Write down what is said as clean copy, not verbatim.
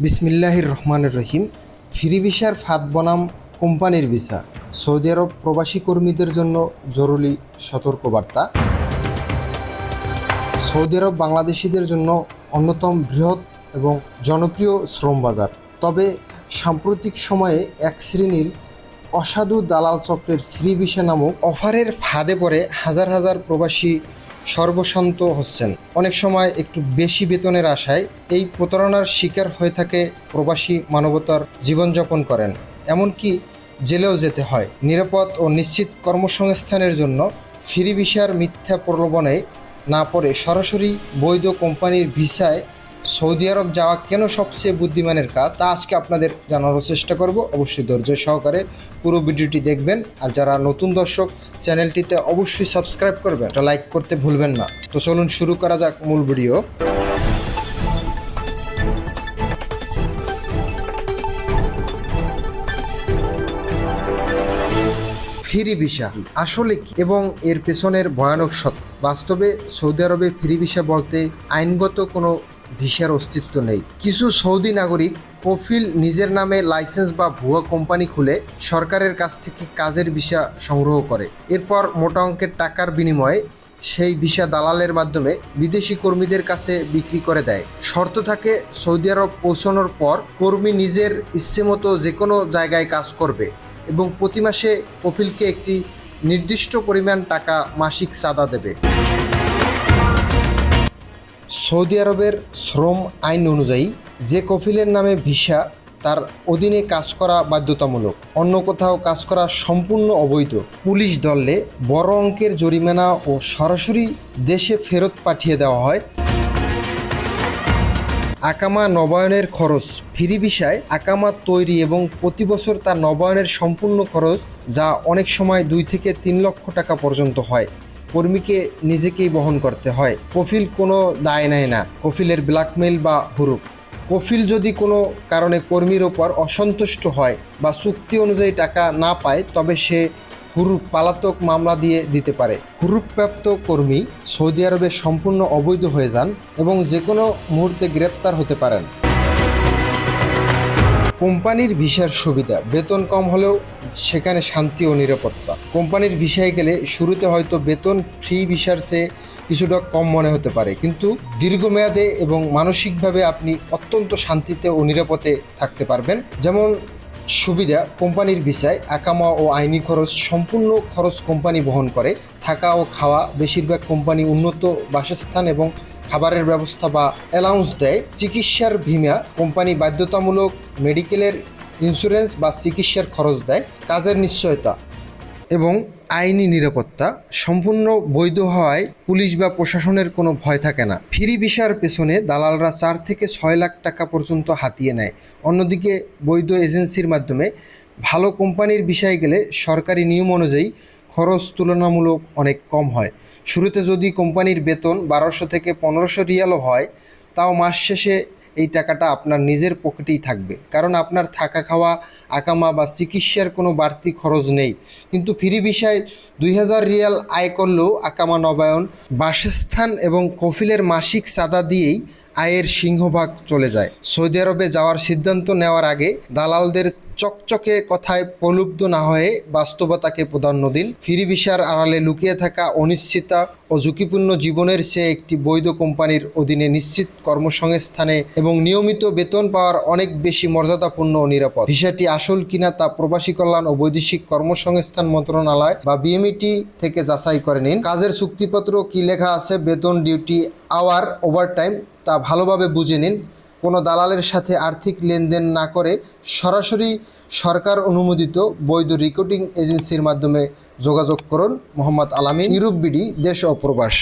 বিসমিল্লাহির রহমানির রহিম। ফ্রি ভিসার ফাঁদ বনাম কোম্পানির ভিসা, সৌদি আরব প্রবাসী কর্মীদের জন্য জরুরি সতর্কবার্তা। সৌদি আরব বাংলাদেশিদের জন্য অন্যতম বৃহৎ এবং জনপ্রিয় শ্রম বাজার। তবে সাম্প্রতিক সময়ে এক শ্রেণীর অসাধু দালাল চক্রের ফ্রি ভিসা নামক অফারের ফাঁদে পড়ে হাজার হাজার প্রবাসী সর্বশান্ত হচ্ছেন। অনেক সময় একটু বেশি বেতনের আশায় এই প্রতারণার শিকার হয়ে থাকে প্রবাসী, মানবতার জীবনযাপন করেন, এমনকি জেলেও যেতে হয়। নিরাপদ ও নিশ্চিত কর্মসংস্থানের জন্য ফ্রি ভিসার মিথ্যা প্রলোভনে না পড়ে সরাসরি বৈধ কোম্পানির ভিসায় সৌদি আরব যাওয়া কেন সবচেয়ে বুদ্ধিমানের কাজ, তা আজকে আপনাদের জানানোর চেষ্টা করব। অবশ্যই ধৈর্য সহকারে পুরো ভিডিওটি দেখবেন। আর যারা নতুন দর্শক, চ্যানেলটিতে অবশ্যই সাবস্ক্রাইব করবেন, এটা লাইক করতে ভুলবেন না। তো চলুন শুরু করা যাক মূল ভিডিও। ফ্রি ভিসা আসলে কি এবং এর পেছনের ভয়ানক সত্য। বাস্তবে সৌদি আরবে ফ্রি ভিসা বলতে আইনগত কোনো ভিসার অস্তিত্ব নেই। কিছু সৌদি নাগরিক কফিল নিজের নামে লাইসেন্স বা ভুয়া কোম্পানি খুলে সরকারের কাছ থেকে কাজের ভিসা সংগ্রহ করে। এরপর মোটা অঙ্কের টাকার বিনিময়ে সেই ভিসা দালালের মাধ্যমে বিদেশি কর্মীদের কাছে বিক্রি করে দেয়। শর্ত থাকে, সৌদি আরব পৌঁছানোর পর কর্মী নিজের ইচ্ছেমতো যে কোনো জায়গায় কাজ করবে এবং প্রতি মাসে কফিলকে একটি নির্দিষ্ট পরিমাণ টাকা মাসিক চাঁদা দেবে। সৌদি আরবের শ্রম আইন অনুযায়ী যে কফিলের নামে ভিসা, তার অধীনে কাজ করা বাধ্যতামূলক। অন্য কোথাও কাজ করা সম্পূর্ণ অবৈধ। পুলিশ ধরলে বড় অঙ্কের জরিমানা ও সরাসরি দেশে ফেরত পাঠিয়ে দেওয়া হয়। আকামা নবায়নের খরচ। ফ্রি ভিসায় আকামা তৈরি এবং প্রতি বছর তার নবায়নের সম্পূর্ণ খরচ, যা অনেক সময় 2 থেকে 3 লক্ষ টাকা পর্যন্ত হয়, কর্মীকে নিজেকেই বহন করতে হয়। কফিল কোনো দায় নেয় না। কফিলের ব্ল্যাকমেইল বা হুরুপ। কফিল যদি কোনো কারণে কর্মীর ওপর অসন্তুষ্ট হয় বা চুক্তি অনুযায়ী টাকা না পায়, তবে সে হুরুপ পালাতক মামলা দিয়ে দিতে পারে। হুরুপপ্রাপ্ত কর্মী সৌদি আরবে সম্পূর্ণ অবৈধ হয়ে যান এবং যে কোনো মুহূর্তে গ্রেপ্তার হতে পারেন। কোম্পানির ভিসার সুবিধা। বেতন কম হলেও সেখানে শান্তি ও নিরাপত্তা। কোম্পানির ভিসায় গেলে শুরুতে হয়তো বেতন ফ্রি ভিসার চেয়ে কিছুটা কম মনে হতে পারে, কিন্তু দীর্ঘমেয়াদে এবং মানসিকভাবে আপনি অত্যন্ত শান্তিতে ও নিরাপদে থাকতে পারবেন। যেমন সুবিধা, কোম্পানির ভিসায় আকামা ও আইনি খরচ সম্পূর্ণ খরচ কোম্পানি বহন করে। থাকা ও খাওয়া বেশিরভাগ কোম্পানি উন্নত বাসস্থান এবং খাবারের ব্যবস্থা বা অ্যালাউন্স দেয়। চিকিৎসার বীমা কোম্পানি বাধ্যতামূলক মেডিকেলের ইন্স্যুরেন্স বা চিকিৎসার খরচ দেয়। কাজের নিশ্চয়তা এবং আইনি নিরাপত্তা সম্পূর্ণ বৈধ হওয়ায় পুলিশ বা প্রশাসনের কোনো ভয় থাকে না। ফ্রি ভিসার পেছনে দালালরা 4 থেকে 6 লাখ টাকা পর্যন্ত হাতিয়ে নেয়। অন্যদিকে বৈধ এজেন্সির মাধ্যমে ভালো কোম্পানির ভিসায় গেলে সরকারি নিয়ম অনুযায়ী খরচ তুলনামূলক অনেক কম হয়। শুরুতে যদি কোম্পানির বেতন 1200 থেকে 1500 রিয়ালও হয়, তাও মাস শেষে এই টাকাটা আপনার নিজের পকেটেই থাকবে, কারণ আপনার থাকা, খাওয়া, আকামা বা চিকিৎসার কোনো বাড়তি খরচ নেই। কিন্তু ফ্রি ভিসায় 2000 রিয়াল আয় করলেও আকামা নবায়ন, বাসস্থান এবং কফিলের মাসিক চাঁদা দিয়েই আয়ের সিংহভাগ চলে যায়। সৌদি আরবে যাওয়ার সিদ্ধান্ত নেওয়ার আগে দালালদের চকচকে কথায় প্রলুব্ধ না হয়ে বাস্তবতাকে প্রাধান্য দিন। ফ্রি ভিসার আড়ালে লুকিয়ে থাকা অনিশ্চিততা ও ঝুঁকিপূর্ণ জীবনের চেয়ে একটি বৈধ কোম্পানির অধীনে নিশ্চিত কর্মসংস্থানে এবং নিয়মিত বেতন পাওয়ার অনেক বেশি মর্যাদাপূর্ণ ও নিরাপদ। ভিসাটি আসল কিনা তা প্রবাসী কল্যাণ ও বৈদেশিক কর্মসংস্থান মন্ত্রণালয় বা বিএমইটি থেকে যাচাই করে নিন। কাজের চুক্তিপত্র কী লেখা আছে, বেতন, ডিউটি, আওয়ার, ওভারটাইম, তা ভালোভাবে বুঝে নিন। কোনো দালালের সাথে আর্থিক লেনদেন না করে সরাসরি সরকার অনুমোদিত বৈধ রিক্রুটিং এজেন্সির মাধ্যমে যোগাযোগ করুন। মোহাম্মদ আলামিন, ইউরোপ বিডি, দেশ ও প্রবাস।